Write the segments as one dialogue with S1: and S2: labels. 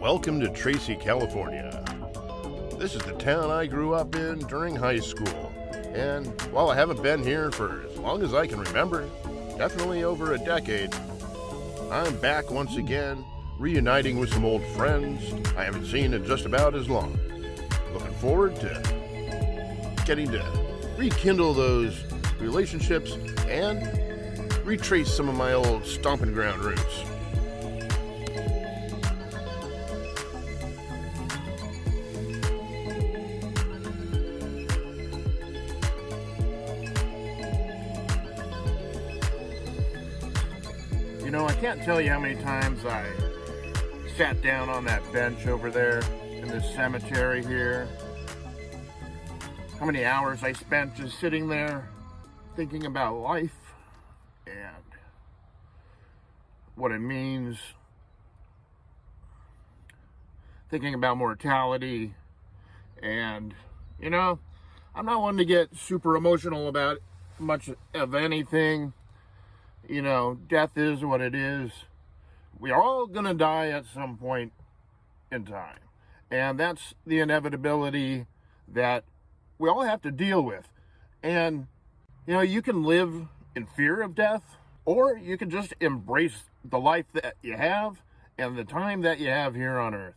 S1: Welcome to Tracy, California. This is the town I grew up in during high school. And while I haven't been here for as long as I can remember, definitely over a decade, I'm back once again, reuniting with some old friends I haven't seen in just about as long. Looking forward to getting to rekindle those relationships and retrace some of my old stomping ground roots. You know, I can't tell you how many times I sat down on that bench over there in this cemetery here. How many hours I spent just sitting there thinking about life and what it means, thinking about mortality. And, you know, I'm not one to get super emotional about much of anything. You know, death is what it is. We are all going to die at some point in time. And that's the inevitability that we all have to deal with. And, you know, you can live in fear of death, or you can just embrace the life that you have and the time that you have here on Earth.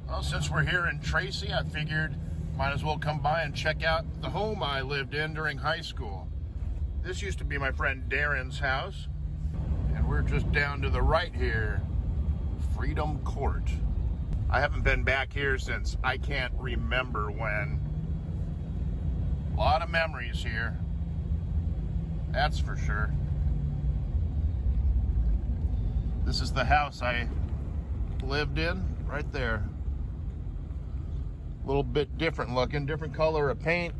S1: Well, since we're here in Tracy, I figured might as well come by and check out the home I lived in during high school. This used to be my friend Darren's house, and we're just down to the right here, Freedom Court. I haven't been back here since I can't remember when. A lot of memories here, that's for sure. This is the house I lived in, right there. A little bit different looking, different color of paint.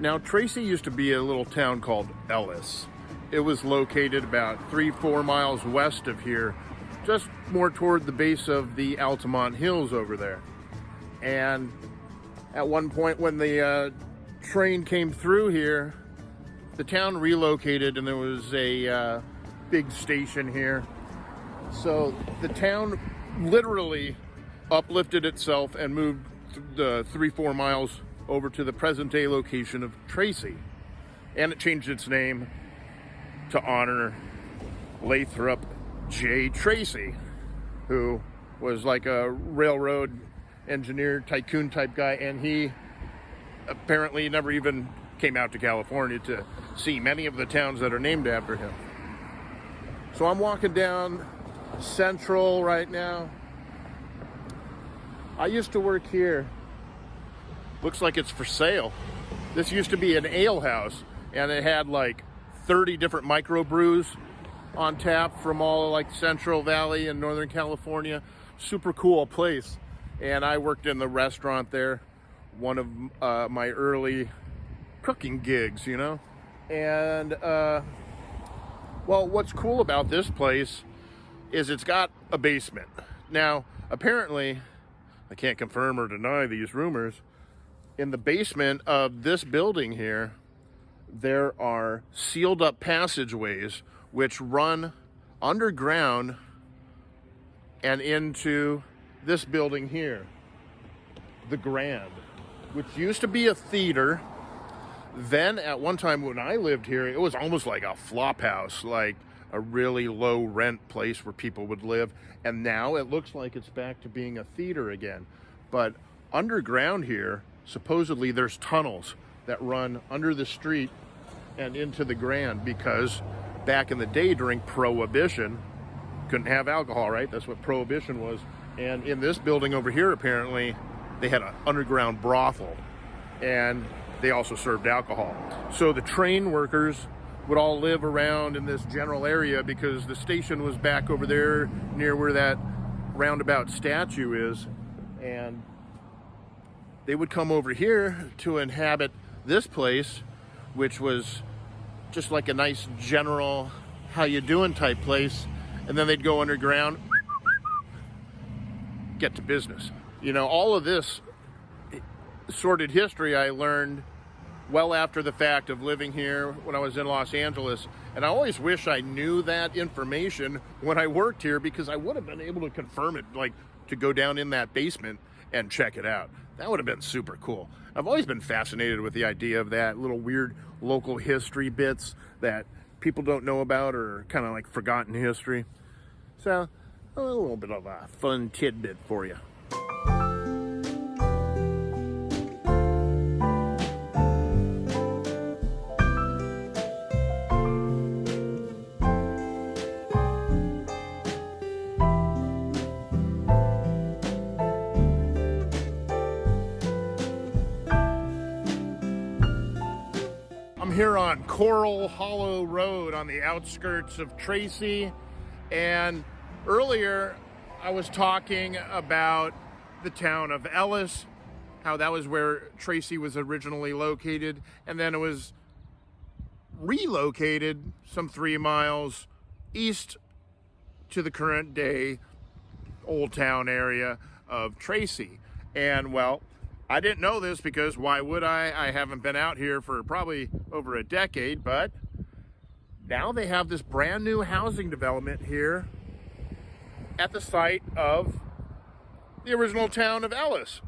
S1: Now, Tracy used to be a little town called Ellis. It was located about 3-4 miles west of here, just more toward the base of the Altamont Hills over there. And at one point when the train came through here, the town relocated and there was a big station here. So the town literally uplifted itself and moved the 3-4 miles over to the present day location of Tracy. And it changed its name to honor Lathrop J. Tracy, who was like a railroad engineer, tycoon type guy, and he apparently never even came out to California to see many of the towns that are named after him. So I'm walking down Central right now. I used to work here. Looks like it's for sale. This used to be an ale house, and it had like 30 different microbrews on tap from all like Central Valley and Northern California. Super cool place. And I worked in the restaurant there, one of my early cooking gigs, you know. And well, what's cool about this place is it's got a basement. Now, apparently, I can't confirm or deny these rumors, in the basement of this building here, there are sealed up passageways which run underground and into this building here, the Grand, which used to be a theater. Then at one time when I lived here, it was almost like a flop house, like a really low rent place where people would live. And now it looks like it's back to being a theater again. But underground here, supposedly there's tunnels that run under the street and into the Grand, because back in the day during Prohibition, couldn't have alcohol, right? That's what Prohibition was. And in this building over here, apparently, they had an underground brothel, and they also served alcohol. So the train workers would all live around in this general area because the station was back over there near where that roundabout statue is. And they would come over here to inhabit this place, which was just like a nice general how you doing type place. And then they'd go underground, get to business. You know, all of this sordid history I learned well after the fact of living here when I was in Los Angeles. And I always wish I knew that information when I worked here, because I would have been able to confirm it, like to go down in that basement and check it out. That would have been super cool. I've always been fascinated with the idea of that, little weird local history bits that people don't know about, or kind of like forgotten history. So a little bit of a fun tidbit for you. I'm here on Coral Hollow Road on the outskirts of Tracy, and earlier I was talking about the town of Ellis, how that was where Tracy was originally located, and then it was relocated some 3 miles east to the current day Old Town area of Tracy. And well, I didn't know this because why would I? I haven't been out here for probably over a decade, but now they have this brand new housing development here at the site of the original town of Ellis.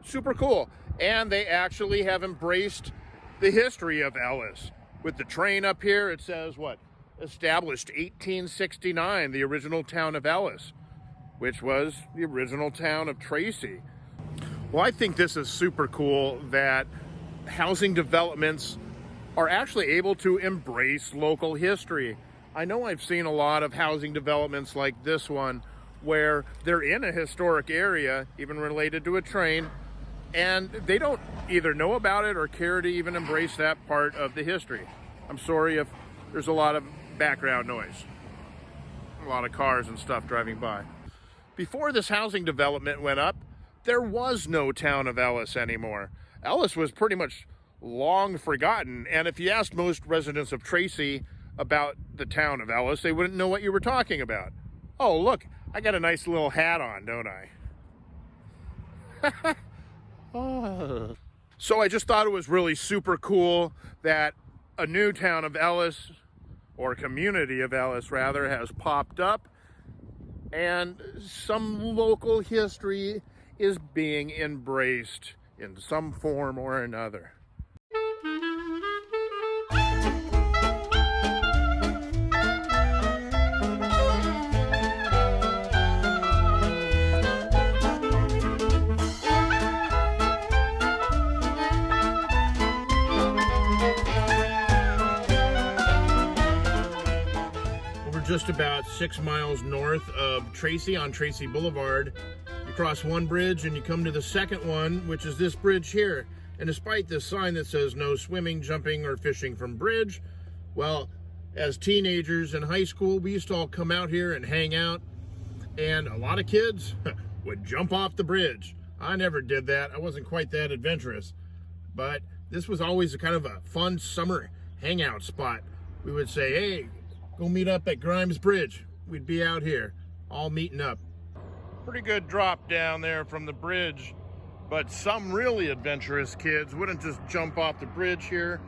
S1: Super cool. And they actually have embraced the history of Ellis. With the train up here, it says what? Established 1869, the original town of Ellis, which was the original town of Tracy. Well, I think this is super cool that housing developments are actually able to embrace local history. I know I've seen a lot of housing developments like this one where they're in a historic area, even related to a train, and they don't either know about it or care to even embrace that part of the history. I'm sorry if there's a lot of background noise. A lot of cars and stuff driving by. Before this housing development went up, there was no town of Ellis anymore. Ellis was pretty much long forgotten, and if you asked most residents of Tracy about the town of Ellis, they wouldn't know what you were talking about. Oh, look, I got a nice little hat on, don't I? Oh. So I just thought it was really super cool that a new town of Ellis, or community of Ellis rather, has popped up, and some local history is being embraced in some form or another. We're just about 6 miles north of Tracy on Tracy Boulevard. You cross one bridge and you come to the second one, which is this bridge here. And despite this sign that says no swimming, jumping, or fishing from bridge, well, as teenagers in high school, we used to all come out here and hang out, and a lot of kids would jump off the bridge. I never did that. I wasn't quite that adventurous, but this was always a kind of a fun summer hangout spot. We would say, hey, go meet up at Grimes Bridge. We'd be out here all meeting up. Pretty good drop down there from the bridge, but some really adventurous kids wouldn't just jump off the bridge here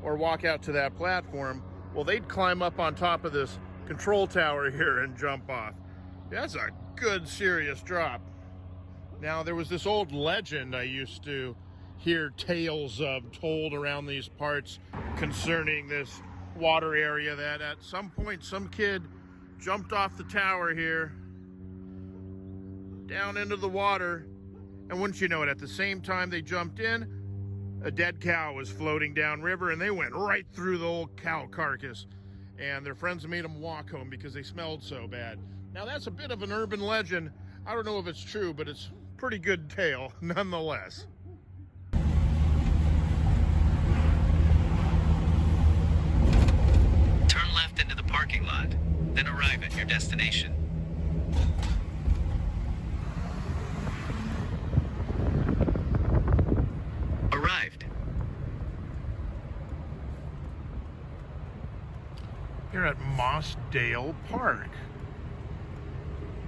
S1: or walk out to that platform. Well, they'd climb up on top of this control tower here and jump off. That's a good serious drop. Now, there was this old legend I used to hear tales of told around these parts concerning this water area that at some point some kid jumped off the tower here down into the water, and wouldn't you know it, at the same time they jumped in, a dead cow was floating downriver, and they went right through the old cow carcass, and their friends made them walk home because they smelled so bad. Now that's a bit of an urban legend. I don't know if it's true, but it's a pretty good tale nonetheless.
S2: Turn left into the parking lot, then arrive at your destination. Arrived.
S1: Here at Mossdale Park.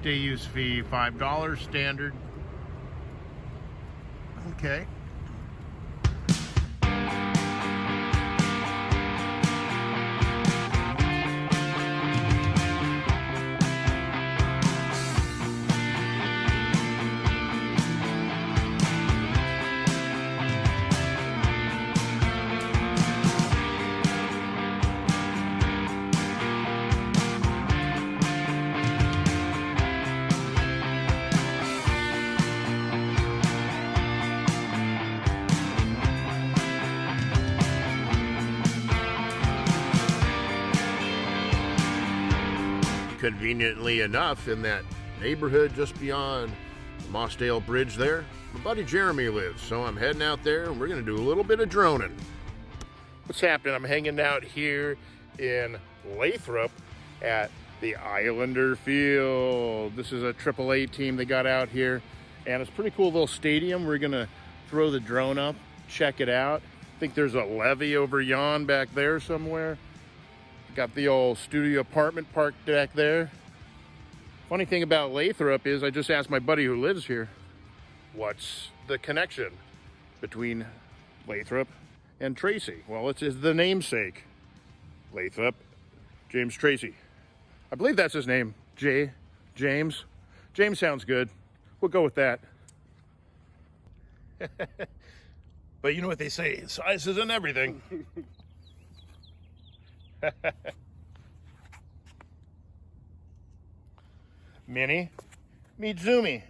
S1: Day use fee $5 standard. Okay. Conveniently enough, in that neighborhood just beyond the Mossdale Bridge there, my buddy Jeremy lives, so I'm heading out there and we're gonna do a little bit of droning. What's happening? I'm hanging out here in Lathrop at the Islander Field. This is a AAA team they got out here, and it's a pretty cool little stadium. We're gonna throw the drone up, check it out. I think there's a levee over yon back there somewhere. Got the old studio apartment parked back there. Funny thing about Lathrop is I just asked my buddy who lives here, what's the connection between Lathrop and Tracy? Well, it's the namesake. Lathrop, James Tracy. I believe that's his name, James. James sounds good. We'll go with that. But you know what they say, size isn't everything. Minnie, meet Zoomy.